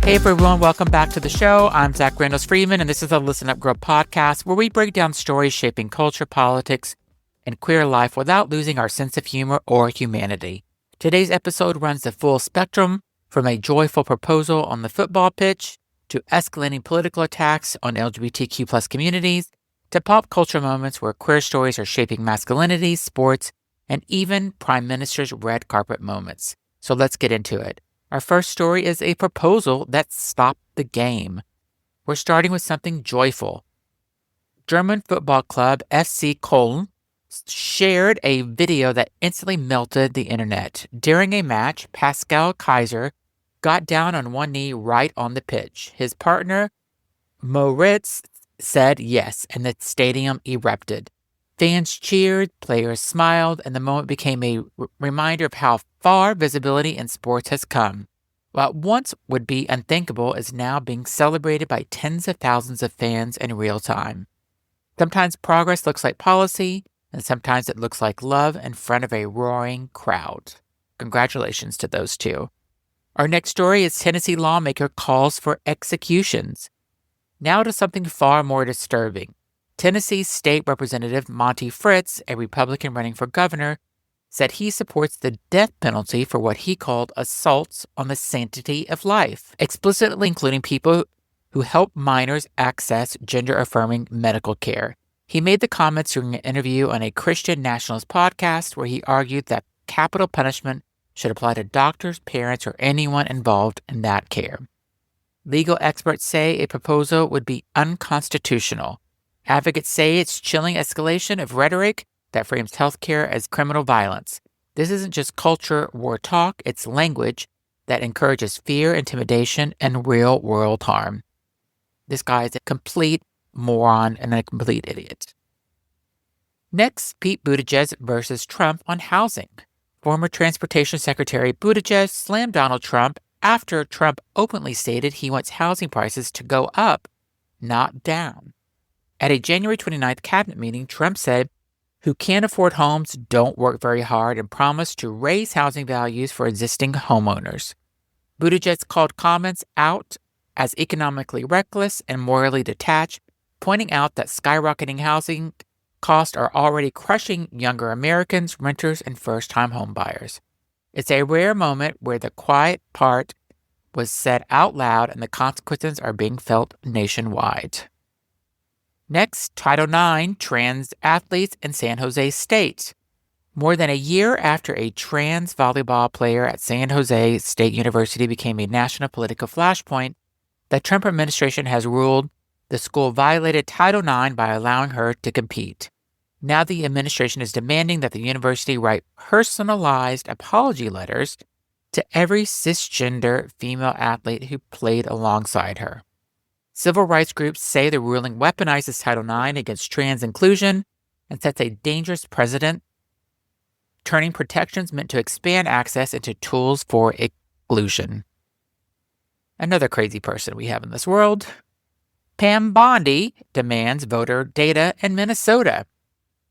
Hey everyone, welcome back to the show. I'm Zach Randall-Freeman, and this is a Listen Up Girl podcast where we break down stories shaping culture, politics, and queer life without losing our sense of humor or humanity. Today's episode runs the full spectrum from a joyful proposal on the football pitch to escalating political attacks on LGBTQ plus communities to pop culture moments where queer stories are shaping masculinity, sports, and even Prime Minister's red carpet moments. So let's get into it. Our first story is a proposal that stopped the game. We're starting with something joyful. German football club FC Köln shared a video that instantly melted the internet. During a match, Pascal Kaiser got down on one knee right on the pitch. His partner, Moritz, said yes, and the stadium erupted. Fans cheered, players smiled, and the moment became a reminder of how far visibility in sports has come. What once would be unthinkable is now being celebrated by tens of thousands of fans in real time. Sometimes progress looks like policy, and sometimes it looks like love in front of a roaring crowd. Congratulations to those two. Our next story is Tennessee lawmaker calls for executions. Now to something far more disturbing. Tennessee State Representative Monty Fritz, a Republican running for governor, said he supports the death penalty for what he called assaults on the sanctity of life, explicitly including people who help minors access gender-affirming medical care. He made the comments during an interview on a Christian nationalist podcast where he argued that capital punishment should apply to doctors, parents, or anyone involved in that care. Legal experts say a proposal would be unconstitutional. Advocates say it's chilling escalation of rhetoric that frames healthcare as criminal violence. This isn't just culture war talk, it's language that encourages fear, intimidation, and real-world harm. This guy is a complete moron and a complete idiot. Next, Pete Buttigieg versus Trump on housing. Former Transportation Secretary Buttigieg slammed Donald Trump after Trump openly stated he wants housing prices to go up, not down. At a January 29th cabinet meeting, Trump said, "Who can't afford homes don't work very hard," and promised to raise housing values for existing homeowners. Buttigieg called comments out as economically reckless and morally detached, pointing out that skyrocketing housing costs are already crushing younger Americans, renters, and first-time homebuyers. It's a rare moment where the quiet part was said out loud and the consequences are being felt nationwide. Next, Title IX trans athletes in San Jose State. More than a year after a trans volleyball player at San Jose State University became a national political flashpoint, the Trump administration has ruled the school violated Title IX by allowing her to compete. Now the administration is demanding that the university write personalized apology letters to every cisgender female athlete who played alongside her. Civil rights groups say the ruling weaponizes Title IX against trans inclusion and sets a dangerous precedent, turning protections meant to expand access into tools for exclusion. Another crazy person we have in this world. Pam Bondi demands voter data in Minnesota.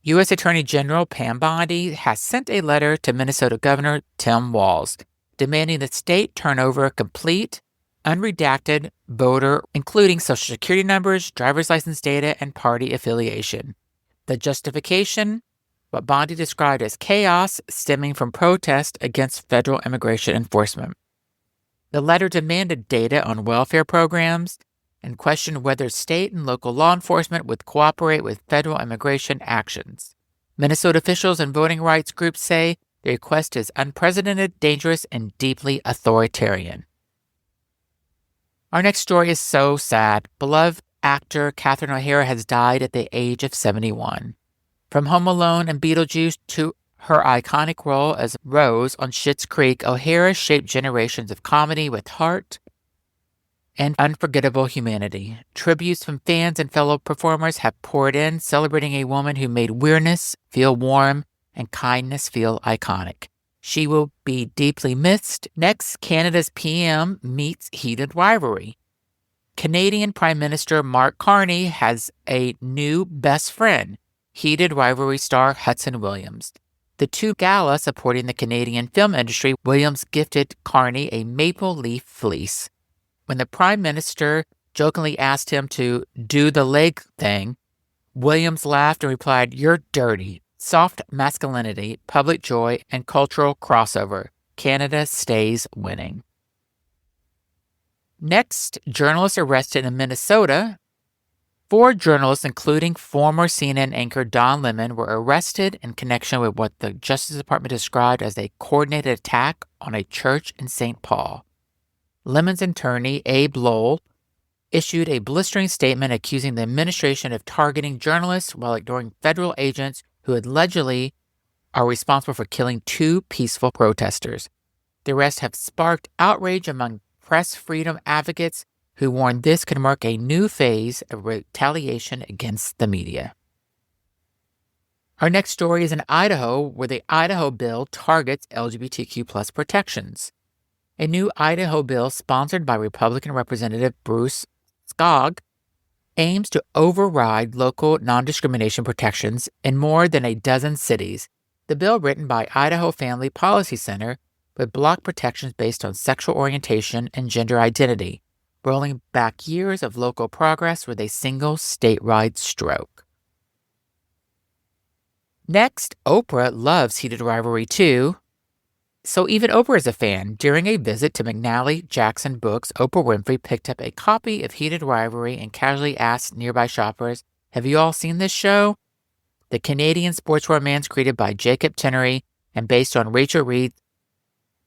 U.S. Attorney General Pam Bondi has sent a letter to Minnesota Governor Tim Walz, demanding the state turn over complete, unredacted voter, including Social Security numbers, driver's license data, and party affiliation. The justification, what Bondi described as chaos stemming from protest against federal immigration enforcement. The letter demanded data on welfare programs and questioned whether state and local law enforcement would cooperate with federal immigration actions. Minnesota officials and voting rights groups say the request is unprecedented, dangerous, and deeply authoritarian. Our next story is so sad. Beloved actor Catherine O'Hara has died at the age of 71. From Home Alone and Beetlejuice to her iconic role as Rose on Schitt's Creek, O'Hara shaped generations of comedy with heart and unforgettable humanity. Tributes from fans and fellow performers have poured in, celebrating a woman who made weirdness feel warm and kindness feel iconic. She will be deeply missed. Next, Canada's PM meets Heated Rivalry. Canadian Prime Minister Mark Carney has a new best friend, Heated Rivalry star Hudson Williams. The two gala supporting the Canadian film industry, Williams gifted Carney a maple leaf fleece. When the prime minister jokingly asked him to do the leg thing, Williams laughed and replied, "You're dirty. Soft masculinity, public joy, and cultural crossover. Canada stays winning." Next, journalists arrested in Minnesota. 4 journalists, including former CNN anchor Don Lemon, were arrested in connection with what the Justice Department described as a coordinated attack on a church in St. Paul. Lemon's attorney, Abe Lowell, issued a blistering statement accusing the administration of targeting journalists while ignoring federal agents who allegedly are responsible for killing 2 peaceful protesters. The arrests have sparked outrage among press freedom advocates who warned this could mark a new phase of retaliation against the media. Our next story is in Idaho, where the Idaho bill targets LGBTQ plus protections. A new Idaho bill sponsored by Republican Representative Bruce Skog aims to override local non-discrimination protections in more than a dozen cities. The bill, written by Idaho Family Policy Center, would block protections based on sexual orientation and gender identity, rolling back years of local progress with a single statewide stroke. Next, Oprah loves Heated Rivalry too. So even Oprah is a fan. During a visit to McNally Jackson Books, Oprah Winfrey picked up a copy of Heated Rivalry and casually asked nearby shoppers, "Have you all seen this show?" The Canadian sports romance created by Jacob Tinnery and based on Rachel Reed's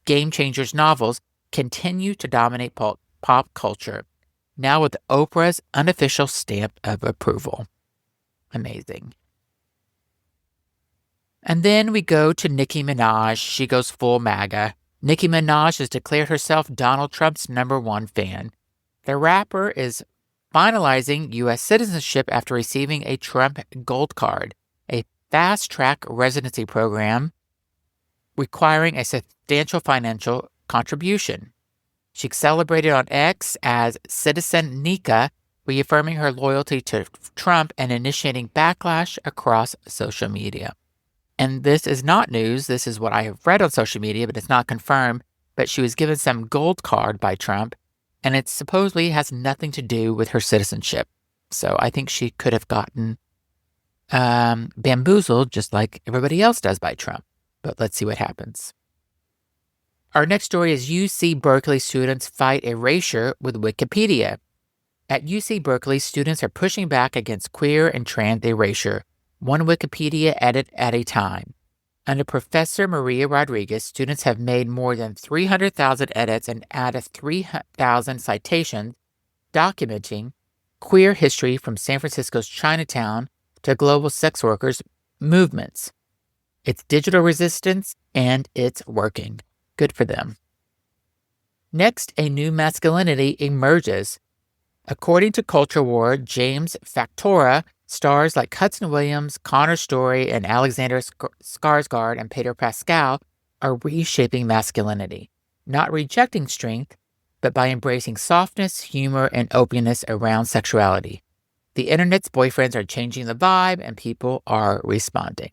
Game Changers novels continue to dominate pop culture, now with Oprah's unofficial stamp of approval. Amazing. And then we go to Nicki Minaj. She goes full MAGA. Nicki Minaj has declared herself Donald Trump's #1 fan. The rapper is finalizing U.S. citizenship after receiving a Trump Gold Card, a fast-track residency program requiring a substantial financial contribution. She celebrated on X as Citizen Nika, reaffirming her loyalty to Trump and initiating backlash across social media. And this is not news. This is what I have read on social media, but it's not confirmed. But she was given some gold card by Trump, and it supposedly has nothing to do with her citizenship. So I think she could have gotten bamboozled just like everybody else does by Trump. But let's see what happens. Our next story is UC Berkeley students fight erasure with Wikipedia. At UC Berkeley, students are pushing back against queer and trans erasure, one Wikipedia edit at a time. Under Professor Maria Rodriguez, students have made more than 300,000 edits and added 3,000 citations documenting queer history from San Francisco's Chinatown to global sex workers' movements. It's digital resistance, and it's working. Good for them. Next, a new masculinity emerges. According to Culture War, James Factora, stars like Hudson Williams, Connor Story, and Alexander Skarsgård and Pedro Pascal are reshaping masculinity, not rejecting strength, but by embracing softness, humor, and openness around sexuality. The internet's boyfriends are changing the vibe, and people are responding.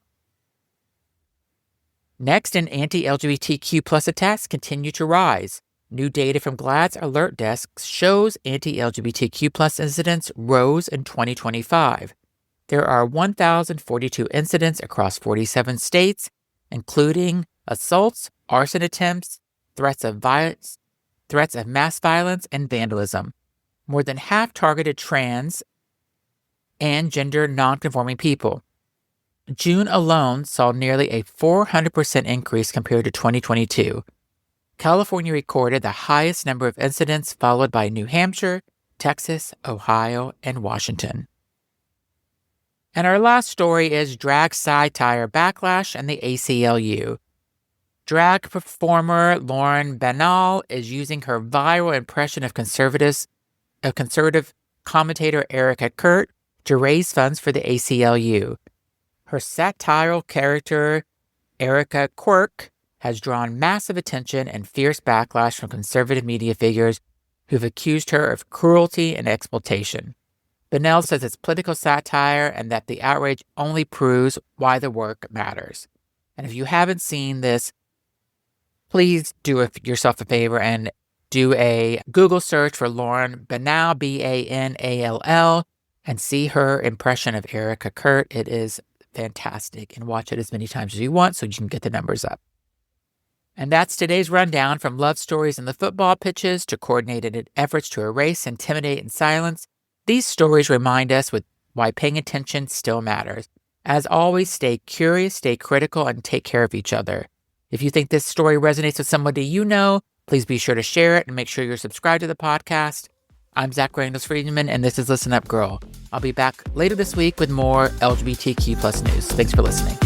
Next, anti-LGBTQ plus attacks continue to rise. New data from GLAAD's Alert Desk shows anti-LGBTQ plus incidents rose in 2025. There are 1,042 incidents across 47 states, including assaults, arson attempts, threats of violence, threats of mass violence, and vandalism. More than half targeted trans and gender nonconforming people. June alone saw nearly a 400% increase compared to 2022. California recorded the highest number of incidents, followed by New Hampshire, Texas, Ohio, and Washington. And our last story is drag satire backlash and the ACLU. Drag performer Lauren Banal is using her viral impression of conservative commentator Erica Kurt to raise funds for the ACLU. Her satirical character, Erica Quirk, has drawn massive attention and fierce backlash from conservative media figures who've accused her of cruelty and exploitation. Bennell says it's political satire and that the outrage only proves why the work matters. And if you haven't seen this, please do yourself a favor and do a Google search for Lauren Banal, Banall, and see her impression of Erica Kurt. It is fantastic, and watch it as many times as you want so you can get the numbers up. And that's today's rundown, from love stories in the football pitches to coordinated efforts to erase, intimidate, and silence. These stories remind us why paying attention still matters. As always, stay curious, stay critical, and take care of each other. If you think this story resonates with somebody you know, please be sure to share it and make sure you're subscribed to the podcast. I'm Zach Randles-Friedman, and this is Listen Up Girl. I'll be back later this week with more LGBTQ plus news. Thanks for listening.